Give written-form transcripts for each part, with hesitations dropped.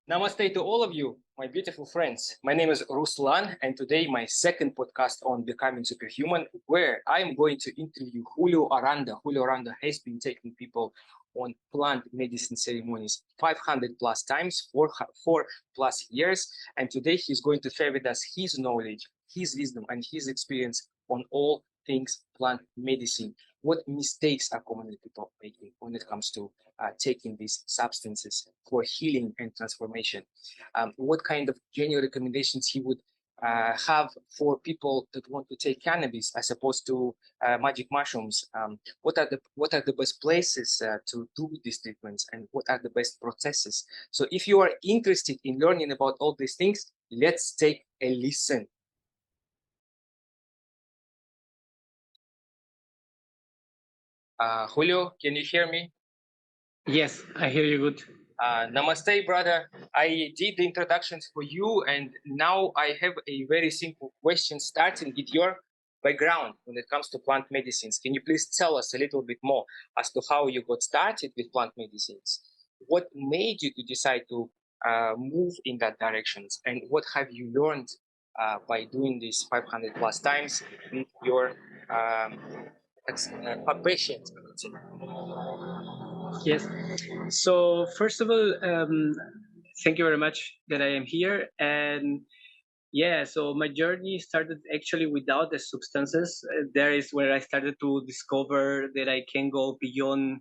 Namaste to all of you, my beautiful friends. My name is Ruslan, and today my second podcast on becoming superhuman, where I'm going to interview Julio Aranda. Julio Aranda has been taking people on plant medicine ceremonies 500 plus times, 4+ years, and today he's going to share with us his knowledge, his wisdom, and his experience on all things plant medicine. What mistakes are commonly people making when it comes to taking these substances for healing and transformation? What kind of general recommendations he would have for people that want to take cannabis as opposed to magic mushrooms? What are the best places to do these treatments, and what are the best processes? So if you are interested in learning about all these things, let's take a listen. Julio, can you hear me? Yes, I hear you good. Namaste, brother. I did the introductions for you, and now I have a very simple question starting with your background when it comes to plant medicines. Can you please tell us a little bit more as to how you got started with plant medicines? What made you to decide to move in that direction, and what have you learned by doing this 500 plus times with your patients, I would say? Yes. So first of all, thank you very much that I am here. And yeah, so my journey started actually without the substances. There is where I started to discover that I can go beyond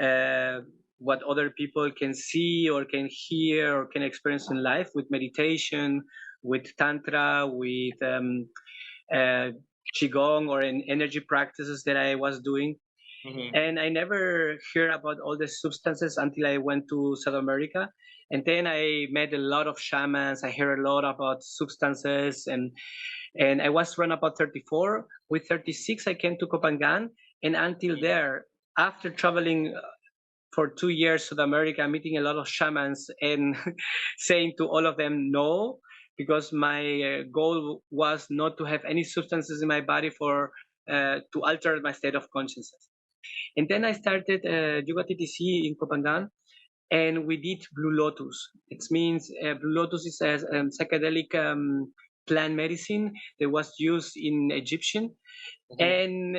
uh, what other people can see or can hear or can experience in life with meditation, with tantra, with uh, qigong or in energy practices that I was doing. And I never heard about all the substances until I went to South America. And then I met a lot of shamans. I heard a lot about substances, and I was around about 34. With 36, I came to Copangan, and until there, after traveling for 2 years to South America, meeting a lot of shamans and saying to all of them no, because my goal was not to have any substances in my body for to alter my state of consciousness. And then I started Yoga TTC in Copangan, and we did Blue Lotus. It means Blue Lotus is a psychedelic plant medicine that was used in Egyptian, and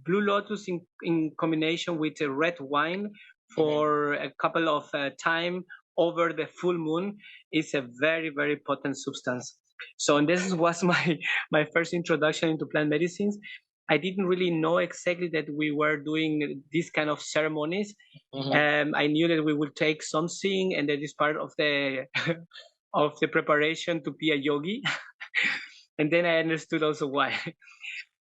Blue Lotus in combination with a red wine for a couple of time over the full moon is a very very potent substance. So and this was my first introduction into plant medicines. I didn't really know exactly that we were doing these kind of ceremonies. I knew that we would take something, and that is part of the of the preparation to be a yogi. And then I understood also why.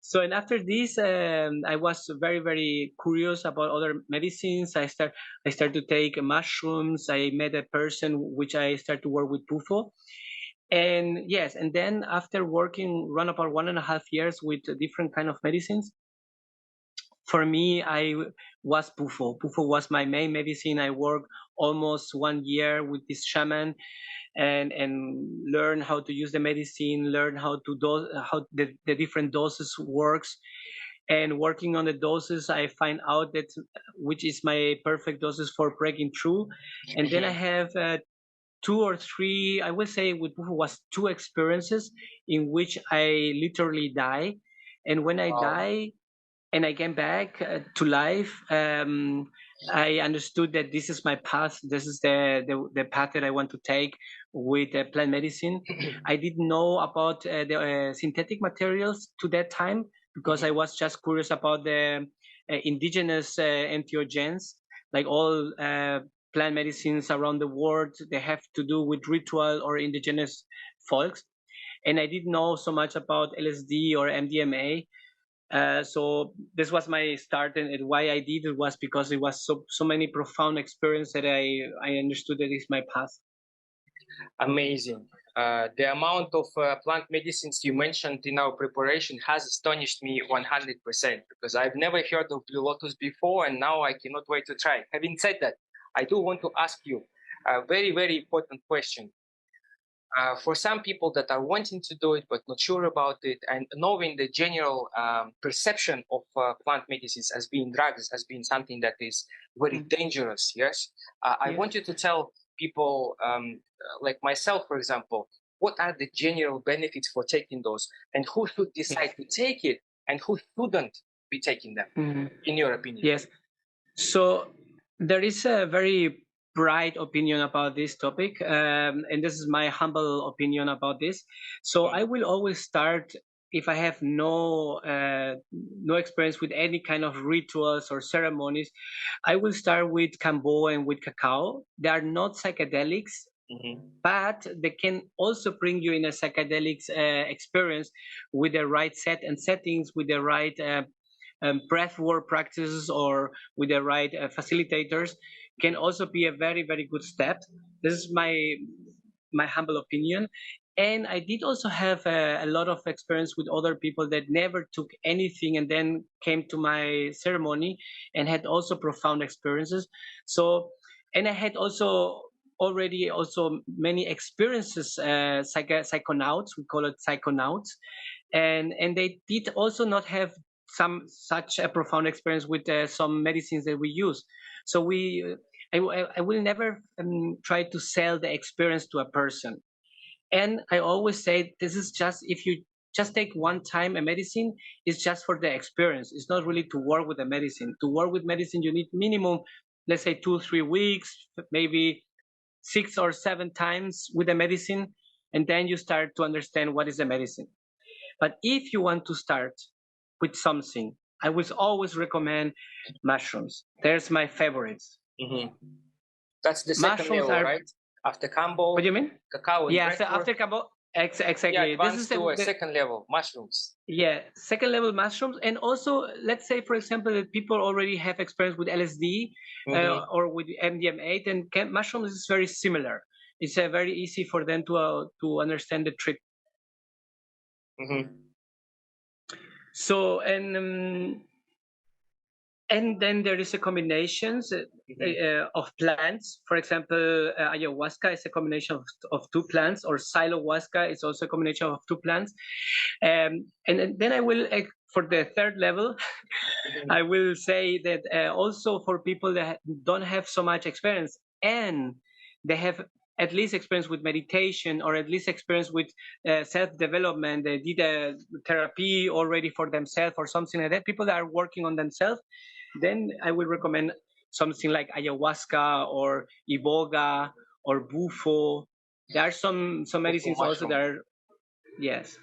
So and after this, I was very very curious about other medicines. I started to take mushrooms. I met a person which I started to work with Pufo. And yes, and then after working run about 1.5 years with different kind of medicines, for me, I was Pufo. Pufo was my main medicine. I worked almost 1 year with this shaman and learn how to use the medicine, learn how to dose, how the different doses works. And working on the doses, I find out that which is my perfect doses for breaking through. And then I have two or three, I would say with Pufo was two experiences in which I literally die. And when I die, and I came back to life. I understood that this is my path. This is the path that I want to take with plant medicine. I didn't know about the synthetic materials to that time because I was just curious about the indigenous entheogens, like all plant medicines around the world. They have to do with ritual or indigenous folks, and I didn't know so much about LSD or MDMA. So this was my start, and why I did it was because it was so many profound experience that I understood that is my path. Amazing. The amount of plant medicines you mentioned in our preparation has astonished me 100% because I've never heard of Blue Lotus before, and now I cannot wait to try. Having said that, I do want to ask you a very, very important question. For some people that are wanting to do it but not sure about it, and knowing the general perception of plant medicines as being drugs, as being something that is very dangerous, yes, I want you to tell people like myself, for example, what are the general benefits for taking those, and who should decide to take it, and who shouldn't be taking them, in your opinion? Yes. So there is a very bright opinion about this topic, and this is my humble opinion about this. So I will always start, if I have no experience with any kind of rituals or ceremonies, I will start with kambo and with cacao. They are not psychedelics, but they can also bring you in a psychedelics experience with the right set and settings, with the right breath work practices, or with the right facilitators, can also be a very, very good step. This is my humble opinion. And I did also have a lot of experience with other people that never took anything and then came to my ceremony and had also profound experiences. So, and I had also already also many experiences, psychonauts, we call it psychonauts, and they did also not have some such a profound experience with some medicines that we use. So I will never try to sell the experience to a person. And I always say, this is just, if you just take one time a medicine, it's just for the experience. It's not really to work with the medicine. To work with medicine, you need minimum, let's say 2-3 weeks, maybe 6 or 7 times with the medicine, and then you start to understand what is the medicine. But if you want to start with something, I would always recommend mushrooms. There's my favorites. That's the second Mushrooms level, are, right? After kambo, what do you mean? cacao, and Yes, breathwork, after kambo, exactly. yeah, This advance is to a second level, mushrooms. yeah, second level mushrooms. And also, let's say, for example, that people already have experience with LSD or with MDMA, and mushrooms is very similar. It's very easy for them to understand the trip. So, and then there is a combinations of plants. For example, ayahuasca is a combination of 2 plants, or xylohuasca is also a combination of 2 plants. And then I will, for the third level, I will say that also for people that don't have so much experience, and they have at least experience with meditation, or at least experience with self-development, they did a therapy already for themselves or something like that, people that are working on themselves, then I would recommend something like ayahuasca or iboga or bufo. There are some medicines also that are, yes.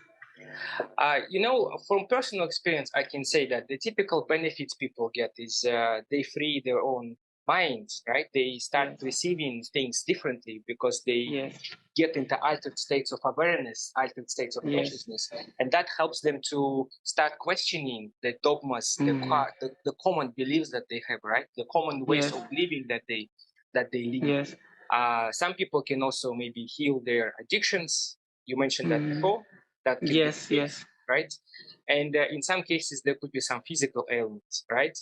From personal experience, I can say that the typical benefits people get is they free their own minds, right? They start receiving things differently because they get into altered states of awareness, altered states of consciousness, and that helps them to start questioning the dogmas, the common beliefs that they have, right? The common ways of living that they live. Some people can also maybe heal their addictions. You mentioned that before. That can be the case, right? And in some cases, there could be some physical ailments, right?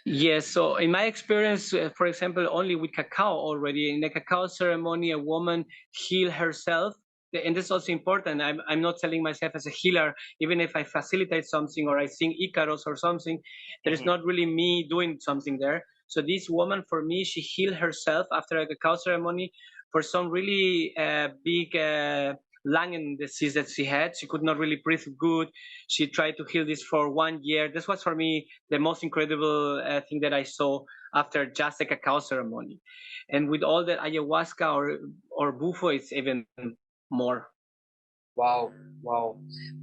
Yes. So in my experience, for example, only with cacao already, in the cacao ceremony, a woman heal herself. And this is also important. I'm not selling myself as a healer, even if I facilitate something or I sing Icaros or something, there is not really me doing something there. So this woman, for me, she healed herself after a cacao ceremony for some really big lung disease that she had. She could not really breathe good. She tried to heal this for 1 year. This was for me the most incredible thing that I saw after just a cacao ceremony. And with all the ayahuasca or bufo, it's even more. Wow.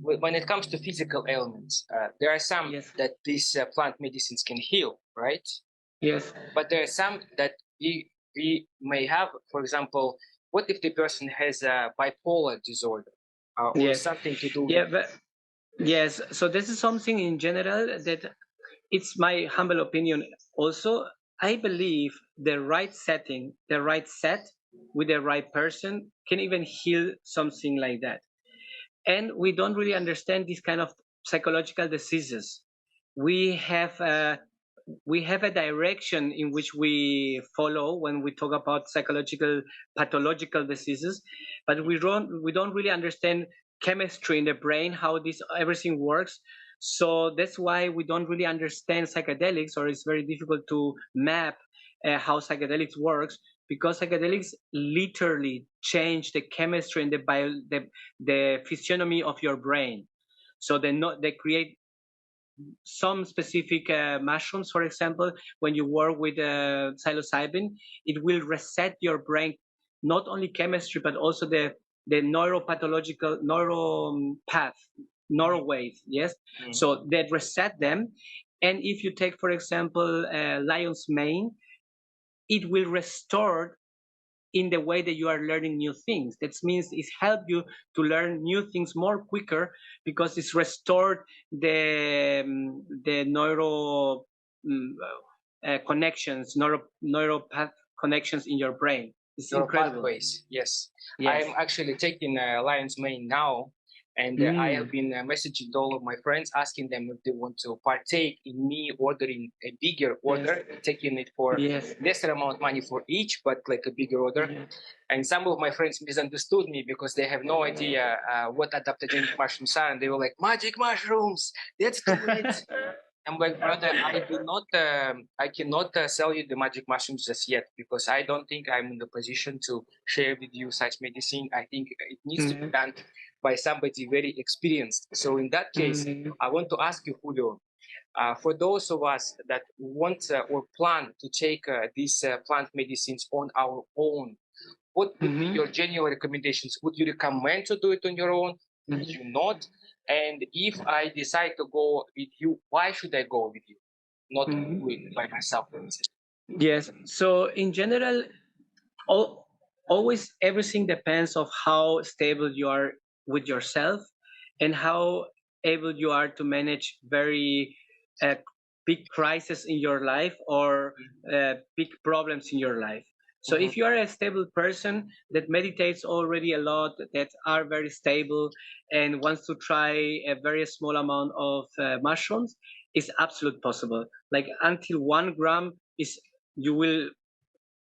When it comes to physical ailments, there are some that these plant medicines can heal, right? Yes. But there are some that we may have. For example, what if the person has a bipolar disorder or something to do with yes. So this is something in general that it's my humble opinion also. I believe the right setting, the right set with the right person can even heal something like that. And we don't really understand these kind of psychological diseases. We have a direction in which we follow when we talk about psychological pathological diseases, but we don't really understand chemistry in the brain, how this everything works. So that's why we don't really understand psychedelics, or it's very difficult to map how psychedelics works, because psychedelics literally change the chemistry and the physiognomy of your brain. So they create some specific mushrooms, for example. When you work with psilocybin, it will reset your brain, not only chemistry but also the neuropathological path, neural waves. Yes. So that reset them. And if you take, for example, lion's mane, it will restore in the way that you are learning new things. That means it's helped you to learn new things more quicker, because it's restored the connections, neuropath connections in your brain. It's incredible. Pathways, yes. Yes. I'm actually taking lion's mane now, and I have been messaging all of my friends, asking them if they want to partake in me ordering a bigger order, taking it for lesser amount of money for each, but like a bigger order. And some of my friends misunderstood me because they have no idea what adaptogenic mushrooms are, and they were like, "Magic mushrooms, let's do it." I'm like, brother, I cannot sell you the magic mushrooms just yet, because I don't think I'm in the position to share with you such medicine. I think it needs to be done by somebody very experienced. So in that case, I want to ask you, Julio, for those of us that want or plan to take these plant medicines on our own, what would be your general recommendations? Would you recommend to do it on your own? Would you not? And if I decide to go with you, why should I go with you, not do it by myself? Yes. So in general, always everything depends of how stable you are with yourself, and how able you are to manage very big crisis in your life, or big problems in your life. So if you are a stable person that meditates already a lot, that are very stable, and wants to try a very small amount of mushrooms, it's absolutely possible. Like until 1 gram is, you will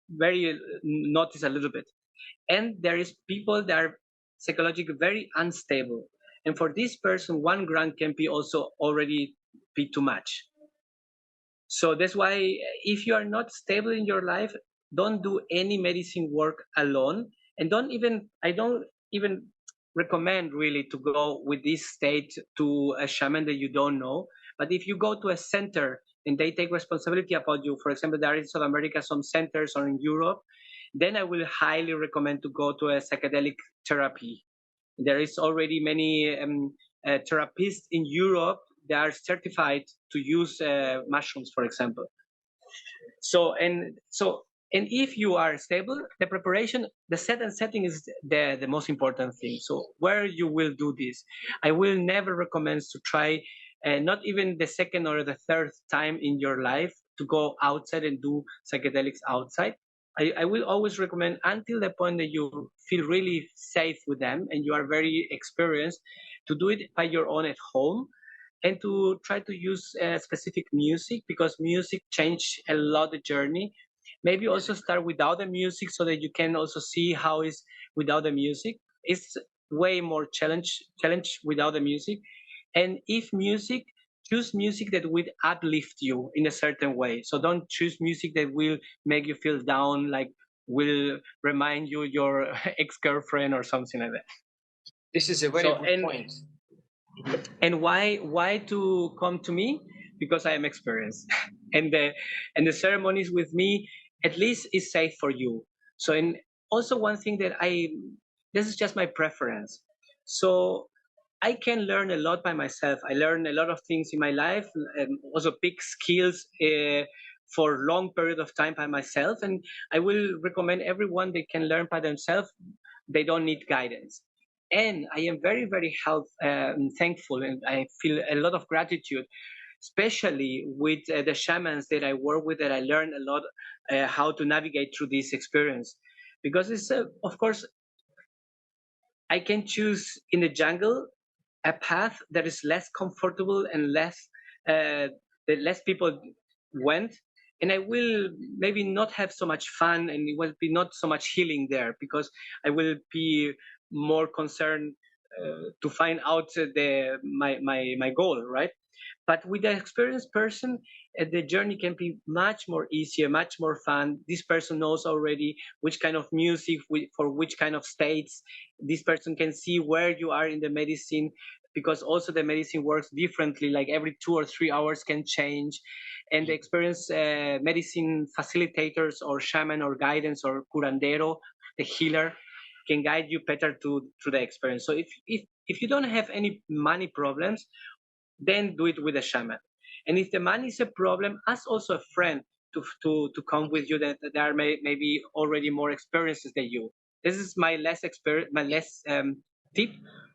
very notice a little bit. And there is people that are psychologically very unstable, and for this person 1 gram can be also already be too much. So that's why if you are not stable in your life, don't do any medicine work alone. And I don't even recommend really to go with this state to a shaman that you don't know. But if you go to a center and they take responsibility about you, for example, there is in South America some centers, or in Europe, then I will highly recommend to go to a psychedelic therapy. There is already many therapists in Europe that are certified to use mushrooms, for example. And if you are stable, the preparation, the setting is the most important thing. So where you will do this, I will never recommend to try, not even the second or the third time in your life, to go outside and do psychedelics outside. I will always recommend, until the point that you feel really safe with them and you are very experienced, to do it by your own at home, and to try to use specific music, because music change a lot the journey. Maybe also start without the music, so that you can also see how is without the music. It's way more challenge without the music. And if music, choose music that will uplift you in a certain way. So don't choose music that will make you feel down, like will remind you your ex-girlfriend or something like that. This is a very good point. And why to come to me? Because I am experienced, and the ceremonies with me at least is safe for you. So, and also one thing that this is just my preference. So I can learn a lot by myself. I learn a lot of things in my life, and also big skills for long period of time by myself. And I will recommend everyone they can learn by themselves. They don't need guidance. And I am very, very thankful, and I feel a lot of gratitude, especially with the shamans that I work with, that I learn a lot how to navigate through this experience. Because it's, of course, I can choose in the jungle a path that is less comfortable and that less people went, and I will maybe not have so much fun, and it will be not so much healing there, because I will be more concerned to find out my goal, right? But with an experienced person, the journey can be much more easier, much more fun. This person knows already which kind of music for which kind of states. This person can see where you are in the medicine, because also the medicine works differently, like every 2 or 3 hours can change. And the experienced medicine facilitators or shaman or guidance or curandero, the healer, can guide you better through the experience. So if you don't have any money problems, then do it with a shaman. And if the money is a problem, ask also a friend to come with you that are maybe already more experiences than you. This is my less tip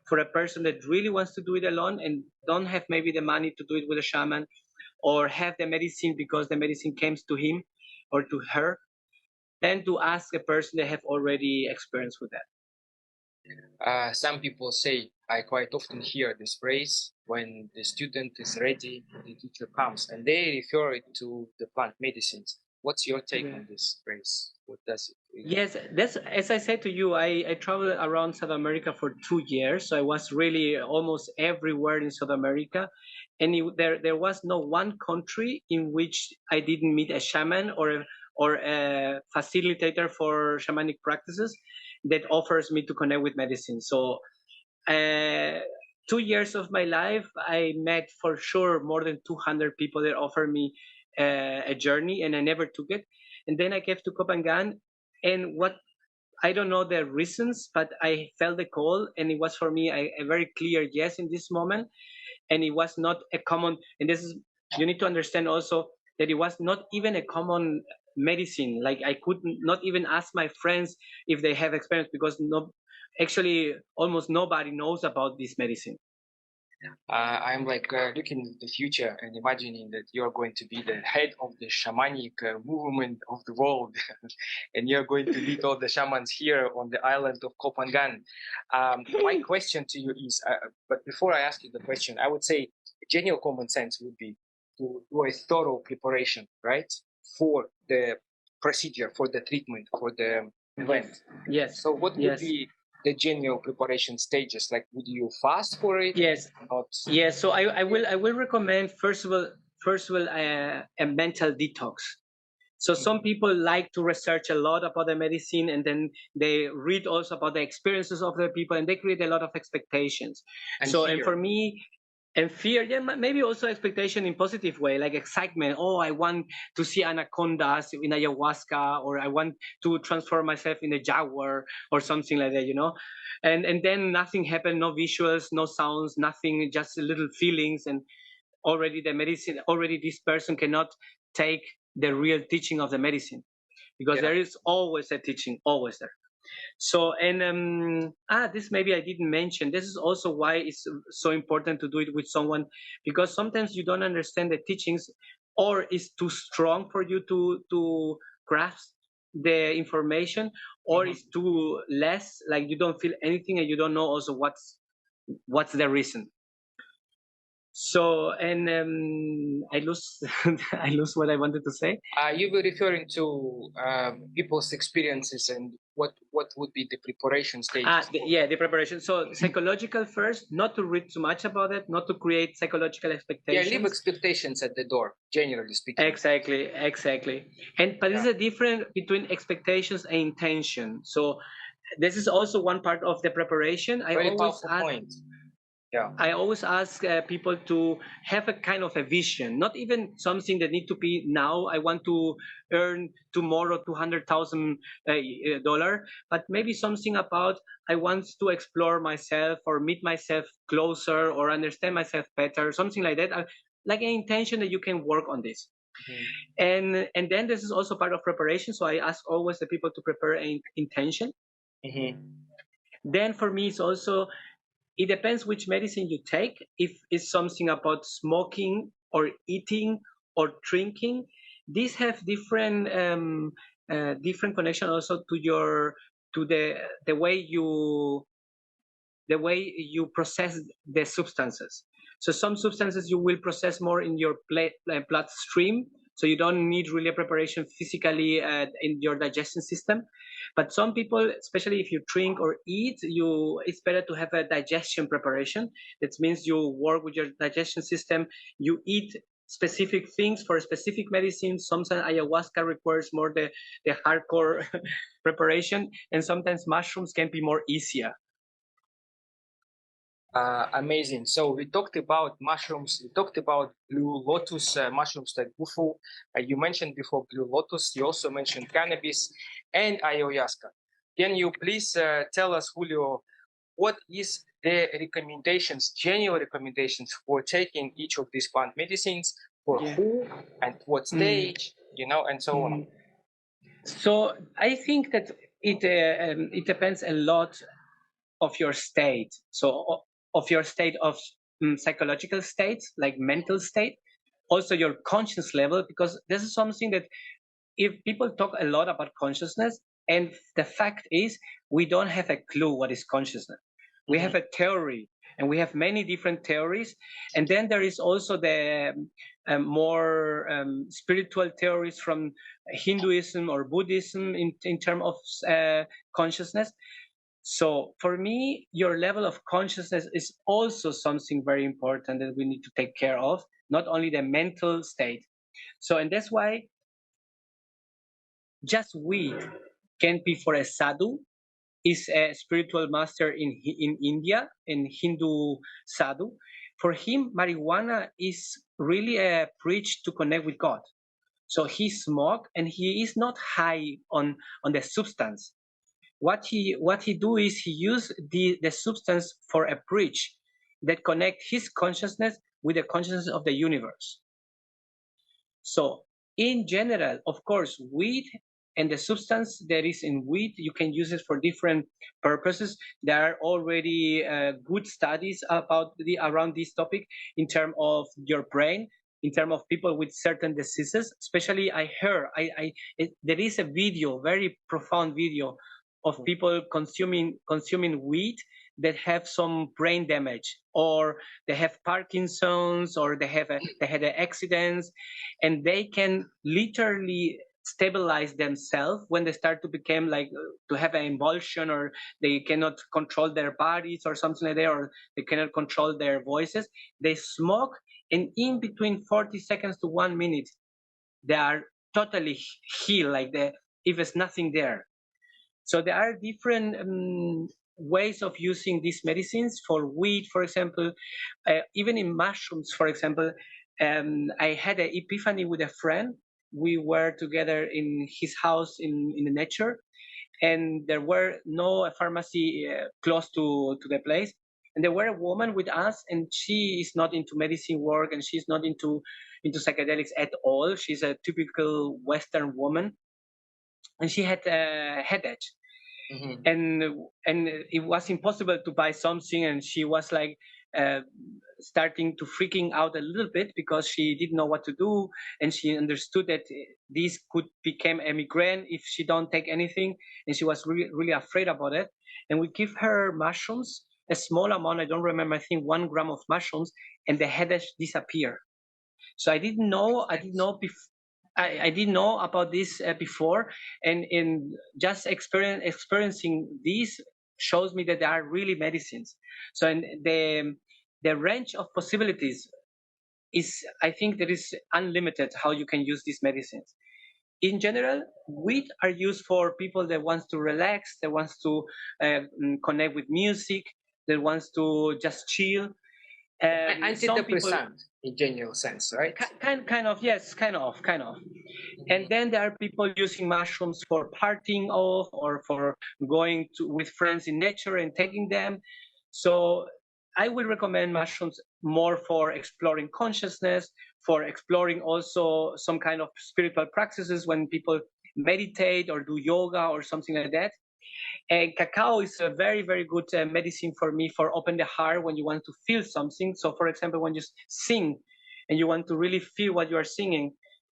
for a person that really wants to do it alone and don't have maybe the money to do it with a shaman, or have the medicine because the medicine comes to him or to her, then to ask a person that have already experience with that. Some people say, I quite often hear this phrase, when the student is ready, the teacher comes, and they refer it to the plant medicines. What's your take on this phrase? What does it mean? Yes, that's as I said to you. I traveled around South America for 2 years, so I was really almost everywhere in South America, and there was no one country in which I didn't meet a shaman or a facilitator for shamanic practices that offers me to connect with medicine. So, uh, 2 years of my life, I met for sure more than 200 people that offered me a journey, and I never took it. And then I came to Copangan, and what I don't know the reasons, but I felt the call, and it was for me a very clear yes in this moment. And it was not a common, and this is, you need to understand also that it was not even a common medicine. Like I could not even ask my friends if they have experience, because no, actually almost nobody knows about this medicine. I'm like looking at the future and imagining that you're going to be the head of the shamanic movement of the world, and you're going to lead all the shamans here on the island of Kopangan. My question to you is, but before I ask you the question, I would say genuine common sense would be to do a thorough preparation, right, for the procedure, for the treatment, for the event. Yes. So what would Yes. be the genuine preparation stages? Like, would you fast for it? Yes. Not. Yes. So I will recommend first of all a mental detox. So some people like to research a lot about the medicine, and then they read also about the experiences of the people, and they create a lot of expectations. And So, fear. and for me, and fear, yeah, maybe also expectation in positive way, like excitement. Oh, I want to see anacondas in ayahuasca, or I want to transform myself in a jaguar or something like that, you know. And then nothing happened, no visuals, no sounds, nothing, just little feelings, and already the medicine, already this person cannot take the real teaching of the medicine, because there is always a teaching, always there. So, and this maybe I didn't mention. This is also why it's so important to do it with someone, because sometimes you don't understand the teachings, or it's too strong for you to grasp the information, or it's too less, like you don't feel anything and you don't know also what's the reason. So, and I lose I lose what I wanted to say. You were referring to people's experiences and what would be the preparation stages. The preparation. So psychological first, not to read too much about it, not to create psychological expectations. Yeah, leave expectations at the door, generally speaking. Exactly. But there's a difference between expectations and intention. So this is also one part of the preparation. Very powerful point. Yeah. I always ask people to have a kind of a vision, not even something that need to be now. I want to earn tomorrow $200,000, but maybe something about I want to explore myself or meet myself closer or understand myself better, something like that. Like an intention that you can work on this. And then this is also part of preparation. So I ask always the people to prepare an intention. Then for me, it's also, it depends which medicine you take. If it's something about smoking or eating or drinking, these have different different connection also to the way you process the substances. So some substances you will process more in your bloodstream, so you don't need really a preparation physically in your digestion system. But some people, especially if you drink or eat, it's better to have a digestion preparation. That means you work with your digestion system, you eat specific things for specific medicines. Sometimes ayahuasca requires more the hardcore preparation, and sometimes mushrooms can be more easier. Amazing. So we talked about mushrooms. We talked about blue lotus mushrooms like bufu. You mentioned before blue lotus. You also mentioned cannabis and ayahuasca. Can you please tell us, Julio, what is the recommendations, general recommendations for taking each of these plant medicines, for who and what stage, and so on? So I think that it depends a lot of your state. So of your state of psychological state, like mental state, also your conscious level, because this is something that if people talk a lot about consciousness, and the fact is we don't have a clue what is consciousness. We have a theory, and we have many different theories, and then there is also the more spiritual theories from Hinduism or Buddhism in terms of consciousness. So for me, your level of consciousness is also something very important that we need to take care of, not only the mental state. So, and that's why just weed can be for a sadhu, is a spiritual master in India, in Hindu sadhu. For him, marijuana is really a bridge to connect with God. So he smoked and he is not high on the substance. What he do is he use the substance for a bridge that connect his consciousness with the consciousness of the universe. So in general, of course, weed and the substance that is in weed, you can use it for different purposes. There are already good studies around this topic in terms of your brain, in terms of people with certain diseases. Especially, I heard there is a video, very profound video, of people consuming weed that have some brain damage, or they have Parkinson's, or they had accidents, and they can literally stabilize themselves when they start to become like to have an emulsion, or they cannot control their bodies or something like that, or they cannot control their voices. They smoke, and in between 40 seconds to 1 minute, they are totally healed, like if there's nothing there. So there are different ways of using these medicines. For weed, for example, even in mushrooms, for example, I had an epiphany with a friend. We were together in his house in the nature, and there were no pharmacy close to the place. And there were a woman with us, and she is not into medicine work, and she's not into psychedelics at all. She's a typical Western woman, and she had a headache. And it was impossible to buy something, and she was like starting to freaking out a little bit because she didn't know what to do, and she understood that this could become a migraine if she don't take anything, and she was really, really afraid about it. And we give her mushrooms, a small amount, I don't remember, I think 1 gram of mushrooms, and the headache disappeared. So I didn't know I didn't know about this before, and in just experiencing these shows me that there are really medicines. So in the range of possibilities is, I think, there is unlimited how you can use these medicines. In general, weed are used for people that wants to relax, that wants to connect with music, that wants to just chill. Antidepressant in general sense, right? Kind of, yes, kind of. And then there are people using mushrooms for partying off, or for going with friends in nature and taking them. So I will recommend mushrooms more for exploring consciousness, for exploring also some kind of spiritual practices when people meditate or do yoga or something like that. And cacao is a very, very good medicine for me for open the heart when you want to feel something. So, for example, when you sing and you want to really feel what you are singing,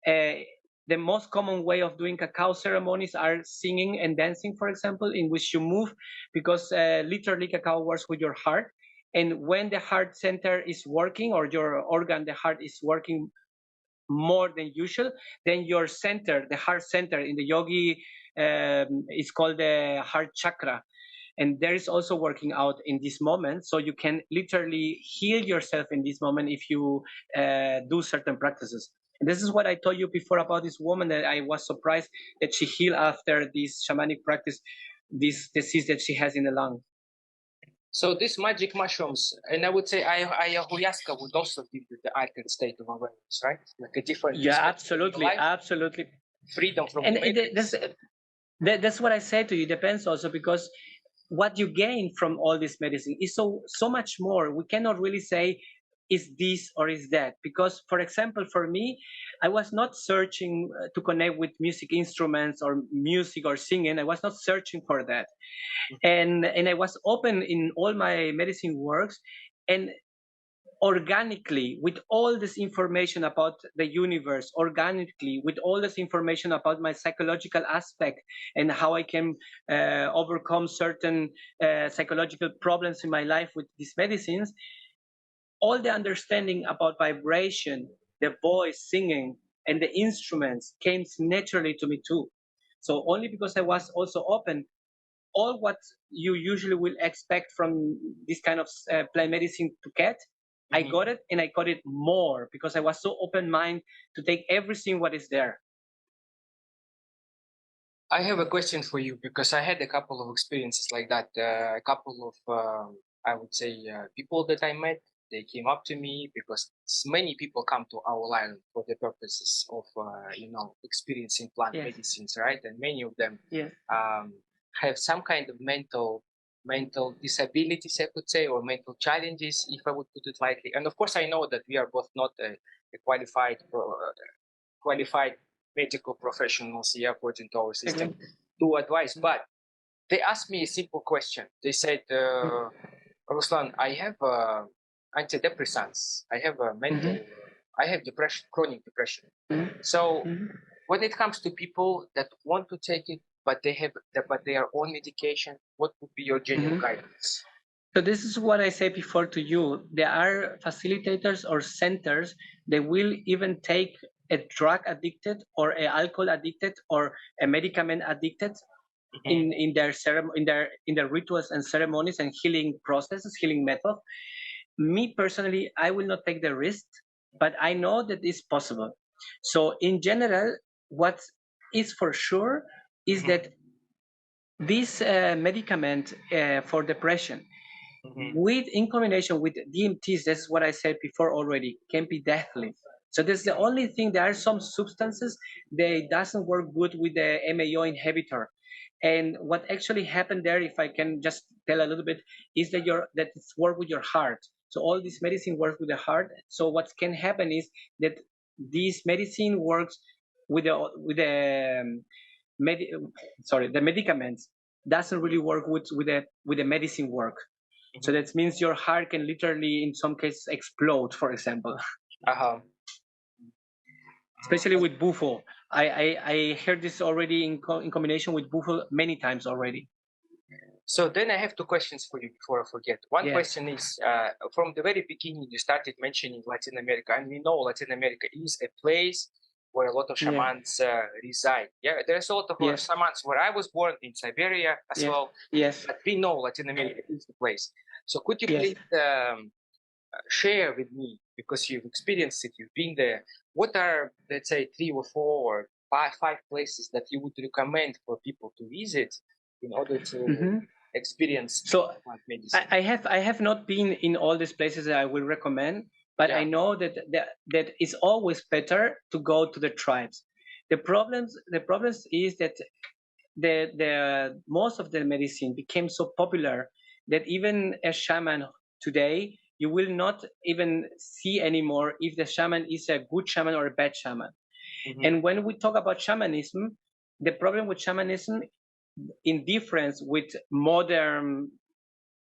the most common way of doing cacao ceremonies are singing and dancing, for example, in which you move, because literally cacao works with your heart. And when the heart center is working, or your organ, the heart is working more than usual, then your center, the heart center in the yogi, is called the heart chakra. And there is also working out in this moment, so you can literally heal yourself in this moment if you do certain practices. And this is what I told you before about this woman, that I was surprised that she healed after this shamanic practice, this disease that she has in the lung. So these magic mushrooms, and I would say ayahuasca would also give you the altered state of awareness, right? Like a different absolutely, absolutely freedom from and the that's what I say to you. It depends also, because what you gain from all this medicine is so much more. We cannot really say is this or is that, because, for example, for me, I was not searching to connect with music instruments or music or singing. I was not searching for that, and I was open in all my medicine works, and organically, with all this information about the universe, organically with all this information about my psychological aspect and how I can overcome certain psychological problems in my life with these medicines, all the understanding about vibration, the voice, singing, and the instruments came naturally to me too. So only because I was also open, all what you usually will expect from this kind of plant medicine to get, I got it, and I got it more because I was so open minded to take everything what is there. I have a question for you, because I had a couple of experiences like that. A couple of, I would say, people that I met, they came up to me because many people come to our island for the purposes of, experiencing plant medicines, right? And many of them have some kind of mental disabilities, I could say, or mental challenges, if I would put it lightly. And of course, I know that we are both not a qualified medical professionals here according to our system to advise, but they asked me a simple question. They said, Ruslan, I have antidepressants, I have mental, I have depression, chronic depression. So when it comes to people that want to take it, but they are on medication, what would be your general guidance? So this is what I said before to you. There are facilitators or centers that will even take a drug addicted or a alcohol addicted or a medicament addicted in their rituals and ceremonies and healing processes, healing method. Me personally, I will not take the risk, but I know that it's possible. So in general, what is for sure is that this medicament for depression, in combination with DMTs, that's what I said before already, can be deadly. So that's the only thing. There are some substances that doesn't work good with the MAO inhibitor. And what actually happened there, if I can just tell a little bit, is that it's work with your heart. So all this medicine works with the heart. So what can happen is that this medicine works with the medicaments doesn't really work with the medicine work. So that means your heart can literally, in some cases, explode, for example. Especially with bufo. I heard this already in combination with bufo many times already. So then I have two questions for you before I forget. One question is, from the very beginning, you started mentioning Latin America, and we know Latin America is a place where a lot of shamans reside. Yeah, there's a lot of shamans where I was born in Siberia as well. Yes. But we know Latin America is the place. So could you please share with me, because you've experienced it, you've been there, what are, let's say, 3 or 4 or 5 places that you would recommend for people to visit in order to experience? So I have not been in all these places that I will recommend, but I know that it's always better to go to the tribes. The problems is that the most of the medicine became so popular that even a shaman today, you will not even see anymore if the shaman is a good shaman or a bad shaman. And when we talk about shamanism, the problem with shamanism, in difference with modern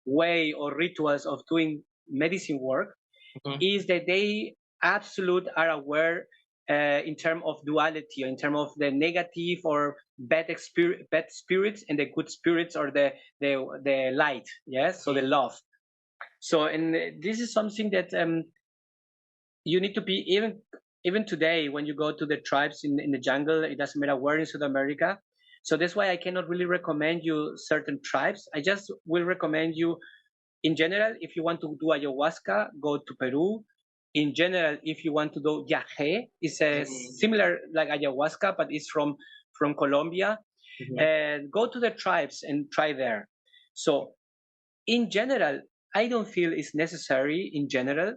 way or rituals of doing medicine work, is that they absolutely are aware in terms of duality, or in terms of the negative or bad spirits and the good spirits, or the light, so the love. So, and this is something that you need to be even even today, when you go to the tribes in the jungle, it doesn't matter where in South America. So that's why I cannot really recommend you certain tribes. I just will recommend you, in general, if you want to do ayahuasca, go to Peru. In general, if you want to do yaje, it's a similar like ayahuasca, but it's from Colombia. And go to the tribes and try there. So in general, I don't feel it's necessary in general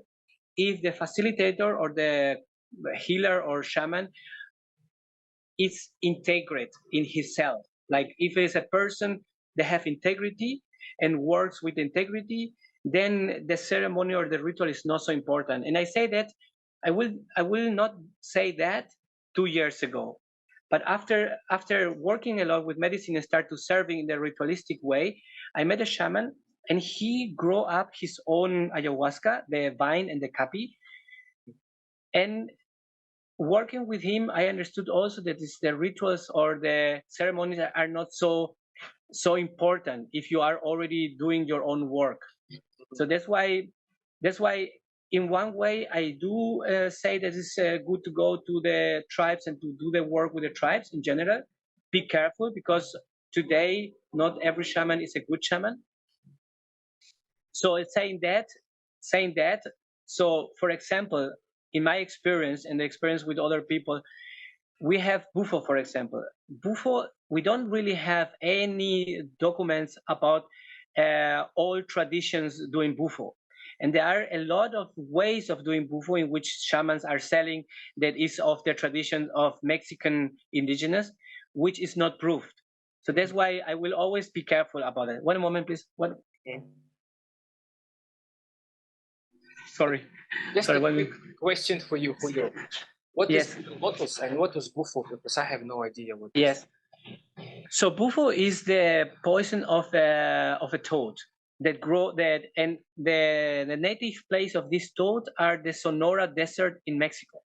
if the facilitator or the healer or shaman is integrate in himself. Like if it's a person that have integrity and works with integrity, then the ceremony or the ritual is not so important. And I say that I will not say that 2 years ago. But after working a lot with medicine and start to serving in the ritualistic way, I met a shaman and he grew up his own ayahuasca, the vine and the capi. And working with him, I understood also that the rituals or the ceremonies are not so important if you are already doing your own work. So that's why in one way I do say that it's good to go to the tribes and to do the work with the tribes in general. Be careful because today not every shaman is a good shaman. So it's saying that. So for example, in my experience and the experience with other people, we have Bufo, for example. Bufo, we don't really have any documents about all traditions doing Bufo. And there are a lot of ways of doing Bufo in which shamans are selling that is of the tradition of Mexican indigenous, which is not proved. So that's why I will always be careful about it. One moment, please. Sorry. Just Sorry, a quick question for you, Julio. What Yes. is lotus and what is bufo? Because I have no idea what. Yes. So bufo is the poison of a toad that grow that, and the native place of this toad are the Sonora Desert in Mexico.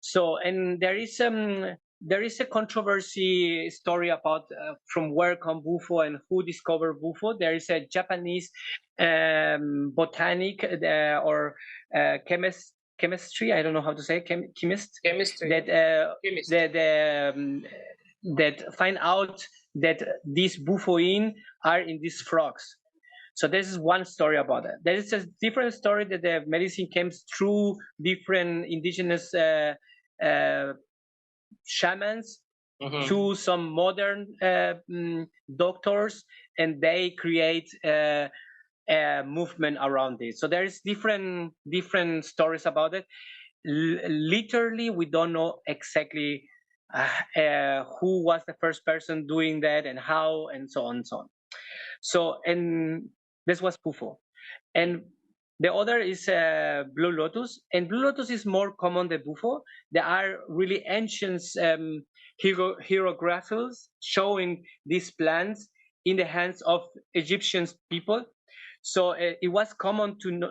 So, and there is a controversy story about from where come bufo and who discovered bufo. There is a Japanese botanic or chemistry. I don't know how to say chemist. Chemistry. That find out that these bufoin are in these frogs. So this is one story about it. There is a different story that the medicine came through different indigenous shamans to some modern doctors, and they create a movement around it. So there is different stories about it. Literally, we don't know exactly who was the first person doing that and how and so on and so on. So, and this was Pufo. And the other is blue lotus, and blue lotus is more common than bufo. There are really ancient hieroglyphs showing these plants in the hands of Egyptian people. So it was common to know,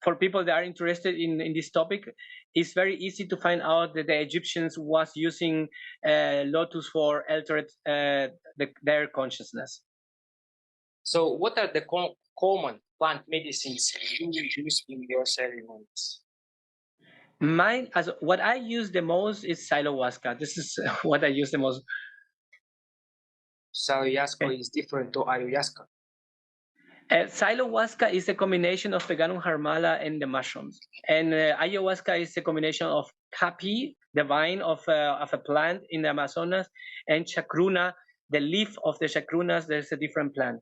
for people that are interested in this topic. It's very easy to find out that the Egyptians was using lotus for altered their consciousness. So, what are the common plant medicines you use in your ceremonies? Mine, as what I use the most is ayahuasca. This is what I use the most. So ayahuasca is different to ayahuasca. Ayahuasca is a combination of Peganum harmala and the mushrooms, and ayahuasca is a combination of capi, the vine of a plant in the Amazonas, and chacruna, the leaf of the chacrunas. There's a different plant.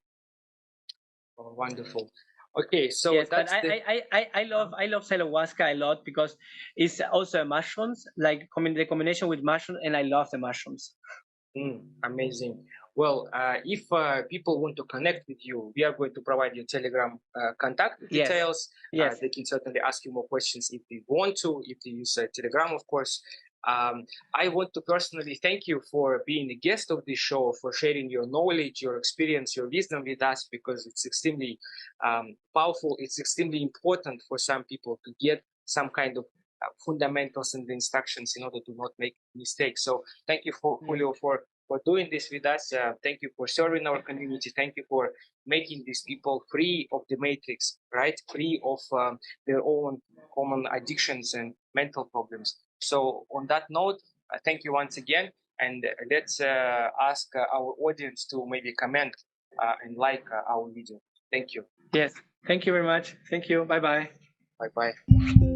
Oh, wonderful. Okay, so yes, that's but I love ayahuasca a lot because it's also mushrooms, like the combination with mushrooms, and I love the mushrooms. Amazing. Well, if people want to connect with you, we are going to provide you Telegram contact details. Yes. They can certainly ask you more questions if they want to, if they use Telegram, of course. I want to personally thank you for being a guest of this show, for sharing your knowledge, your experience, your wisdom with us, because it's extremely powerful. It's extremely important for some people to get some kind of fundamentals and the instructions in order to not make mistakes. So thank you, Julio, for doing this with us. Thank you for serving our community. Thank you for making these people free of the matrix, right? Free of their own common addictions and mental problems. So on that note, thank you once again, and let's ask our audience to maybe comment and like our video. Thank you. Yes. Thank you very much. Thank you. Bye bye. Bye bye.